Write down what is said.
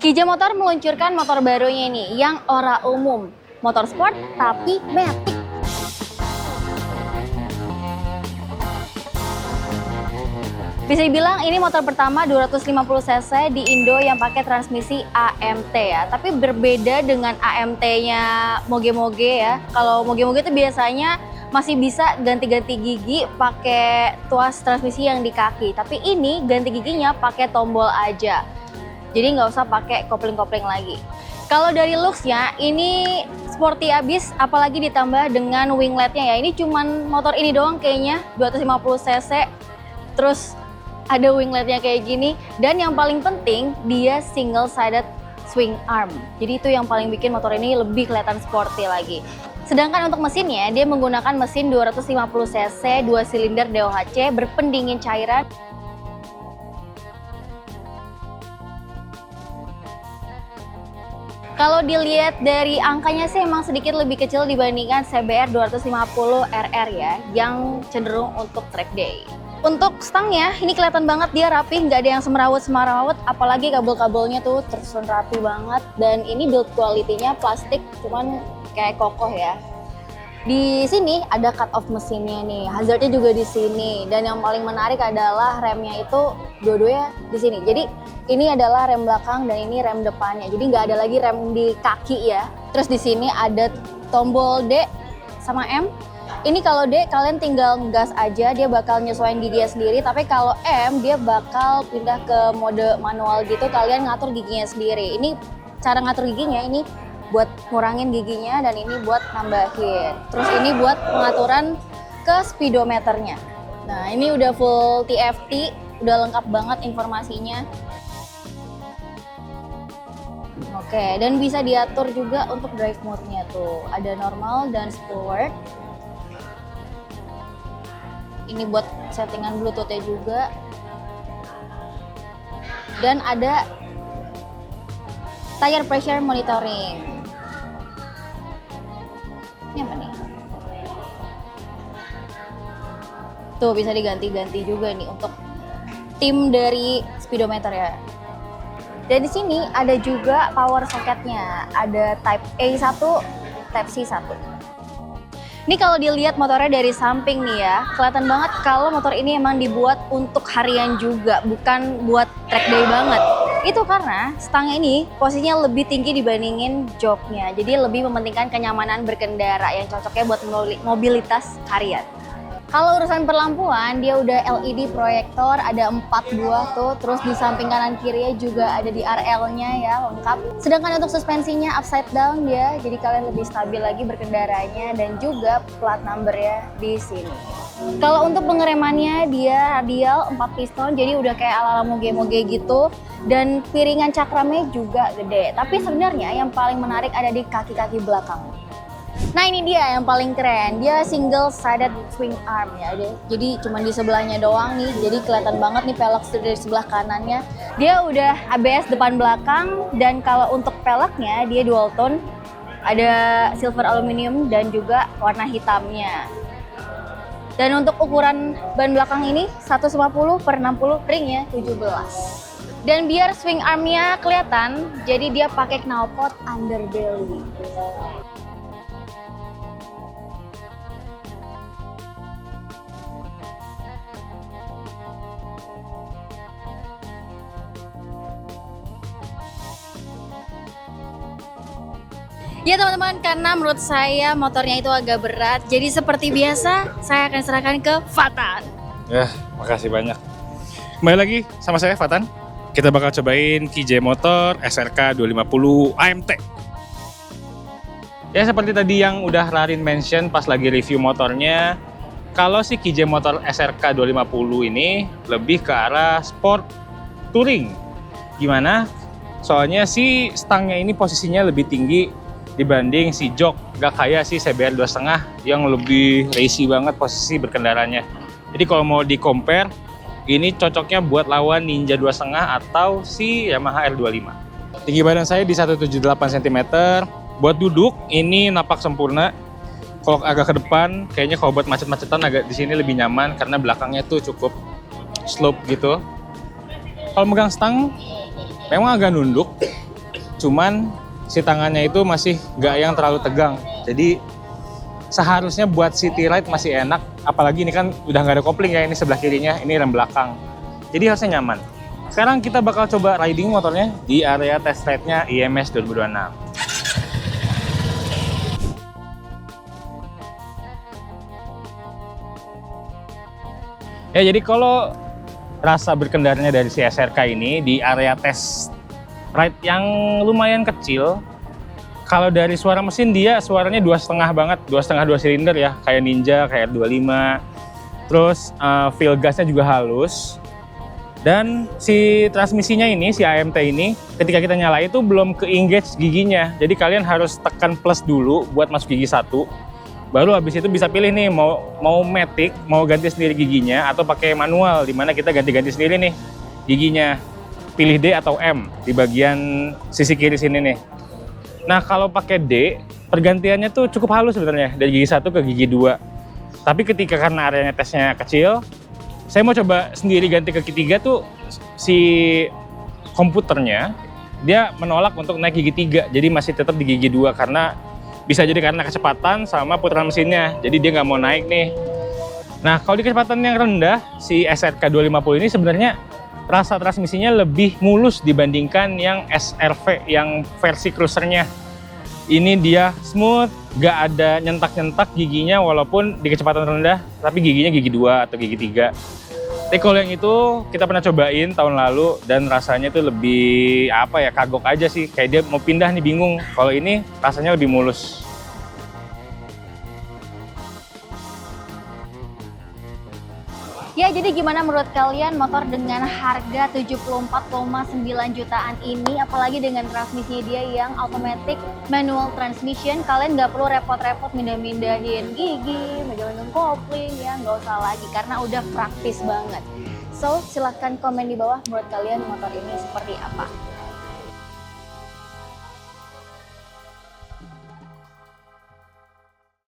Kijang Motor meluncurkan motor barunya ini yang ora umum, motor sport tapi matic. Bisa dibilang ini motor pertama 250cc di Indo yang pakai transmisi AMT ya. Tapi berbeda dengan AMT-nya moge-moge ya. Kalau moge-moge itu biasanya masih bisa ganti-ganti gigi pakai tuas transmisi yang di kaki. Tapi ini ganti giginya pakai tombol aja. Jadi nggak usah pakai kopling-kopling lagi. Kalau dari looks-nya ini sporty abis, apalagi ditambah dengan winglet-nya ya. Ini cuman motor ini doang kayaknya, 250cc. Terus ada wingletnya kayak gini, dan yang paling penting dia single sided swing arm. Jadi itu yang paling bikin motor ini lebih kelihatan sporty lagi. Sedangkan untuk mesinnya dia menggunakan mesin 250cc 2 silinder DOHC berpendingin cairan. Kalau dilihat dari angkanya sih emang sedikit lebih kecil dibandingkan CBR 250 RR ya, yang cenderung untuk track day. Untuk stangnya, ini kelihatan banget dia rapi, nggak ada yang semrawut-semrawut, apalagi kabel-kabelnya tuh tersusun rapi banget. Dan ini build quality-nya plastik, cuman kayak kokoh ya. Di sini ada cut off mesinnya nih, hazardnya juga di sini. Dan yang paling menarik adalah remnya itu dua-duanya di sini. Jadi ini adalah rem belakang dan ini rem depannya. Jadi nggak ada lagi rem di kaki ya. Terus di sini ada tombol D sama M. Ini kalau D kalian tinggal ngegas aja, dia bakal nyesuaiin giginya sendiri. Tapi kalau M dia bakal pindah ke mode manual gitu, kalian ngatur giginya sendiri. Ini cara ngatur giginya, ini buat ngurangin giginya dan ini buat nambahin. Terus ini buat pengaturan ke speedometernya. Nah ini udah full TFT, udah lengkap banget informasinya. Oke, dan bisa diatur juga untuk drive mode-nya tuh. Ada normal dan sport. Ini buat settingan Bluetooth-nya juga. Dan ada tire pressure monitoring. Ini apa nih? Tuh bisa diganti-ganti juga nih untuk tim dari speedometer ya. Dan di sini ada juga power socketnya. Ada Type A1, Type C1. Ini kalau dilihat motornya dari samping nih ya, kelihatan banget kalau motor ini emang dibuat untuk harian juga, bukan buat track day banget. Itu karena stangnya ini posisinya lebih tinggi dibandingin joknya, jadi lebih mementingkan kenyamanan berkendara yang cocoknya buat mobilitas harian. Kalau urusan perlampuan, dia udah LED proyektor, ada 4 buah tuh, terus di samping kanan kirinya juga ada di RL-nya ya, lengkap. Sedangkan untuk suspensinya upside down dia, jadi kalian lebih stabil lagi berkendaranya, dan juga plat number ya di sini. Kalau untuk pengeremannya dia radial 4 piston, jadi udah kayak ala-ala moge-moge gitu, dan piringan cakramnya juga gede. Tapi sebenarnya yang paling menarik ada di kaki-kaki belakang. Nah ini dia yang paling keren, dia single sided swing arm ya, jadi cuma di sebelahnya doang nih, jadi kelihatan banget nih pelek dari sebelah kanannya. Dia udah ABS depan belakang, dan kalau untuk peleknya dia dual tone, ada silver aluminium dan juga warna hitamnya. Dan untuk ukuran ban belakang ini 150/60, ringnya 17. Dan biar swing armnya kelihatan, jadi dia pakai knalpot underbelly. Ya teman-teman, karena menurut saya motornya itu agak berat, jadi seperti biasa saya akan serahkan ke Fatan. Ya, makasih banyak. Kembali lagi sama saya Fatan. Kita bakal cobain Kijang Motor SRK 250 AMT. Ya seperti tadi yang udah Rarin mention pas lagi review motornya, kalau si Kijang Motor SRK 250 ini lebih ke arah sport touring. Gimana? Soalnya si stangnya ini posisinya lebih tinggi dibanding si jok, gak kayak si CBR 2.5 yang lebih racy banget posisi berkendaranya. Jadi kalau mau di compare, ini cocoknya buat lawan Ninja 2.5 atau si Yamaha R25. Tinggi badan saya di 178 cm. Buat duduk ini napak sempurna. Kalau agak ke depan, kayaknya kalau buat macet-macetan agak di sini lebih nyaman karena belakangnya tuh cukup slope gitu. Kalau megang stang memang agak nunduk, cuman si tangannya itu masih nggak yang terlalu tegang. Jadi seharusnya buat city ride masih enak, apalagi ini kan udah nggak ada kopling ya, ini sebelah kirinya, ini rem belakang. Jadi harusnya nyaman. Sekarang kita bakal coba riding motornya di area test ride-nya IMS 2026. Ya, jadi kalau rasa berkendaranya dari si SRK ini di area test ride yang lumayan kecil, kalau dari suara mesin dia suaranya 2,5 banget, 2,5 silinder ya, kayak Ninja, kayak R25. Terus feel gasnya juga halus. Dan si transmisinya ini, si AMT ini, ketika kita nyala itu belum ke-engage giginya. Jadi kalian harus tekan plus dulu buat masuk gigi 1. Baru habis itu bisa pilih nih, mau matic, mau ganti sendiri giginya, atau pakai manual, dimana kita ganti-ganti sendiri nih giginya. Pilih D atau M di bagian sisi kiri sini nih. Nah, kalau pakai D, pergantiannya tuh cukup halus sebenarnya, dari gigi 1 ke gigi 2. Tapi ketika karena areanya tesnya kecil, saya mau coba sendiri ganti ke gigi 3 tuh, si komputernya, dia menolak untuk naik gigi 3, jadi masih tetap di gigi 2, karena bisa jadi karena kecepatan sama putaran mesinnya, jadi dia nggak mau naik nih. Nah, kalau di kecepatan yang rendah, si SRK 250 ini sebenarnya rasa transmisinya lebih mulus dibandingkan yang SRV yang versi cruisernya. Ini dia smooth, gak ada nyentak-nyentak giginya walaupun di kecepatan rendah, tapi giginya gigi 2 atau gigi 3. Tapi kalau yang itu kita pernah cobain tahun lalu dan rasanya itu lebih apa ya, kagok aja sih, kayak dia mau pindah nih bingung. Kalau ini rasanya lebih mulus. Ya, jadi gimana menurut kalian motor dengan harga 74,9 jutaan ini, apalagi dengan transmisinya dia yang automatic manual transmission, kalian nggak perlu repot-repot mindah-mindahin gigi, mindah-mindahin kopling, ya nggak usah lagi karena udah praktis banget. So, silahkan komen di bawah menurut kalian motor ini seperti apa.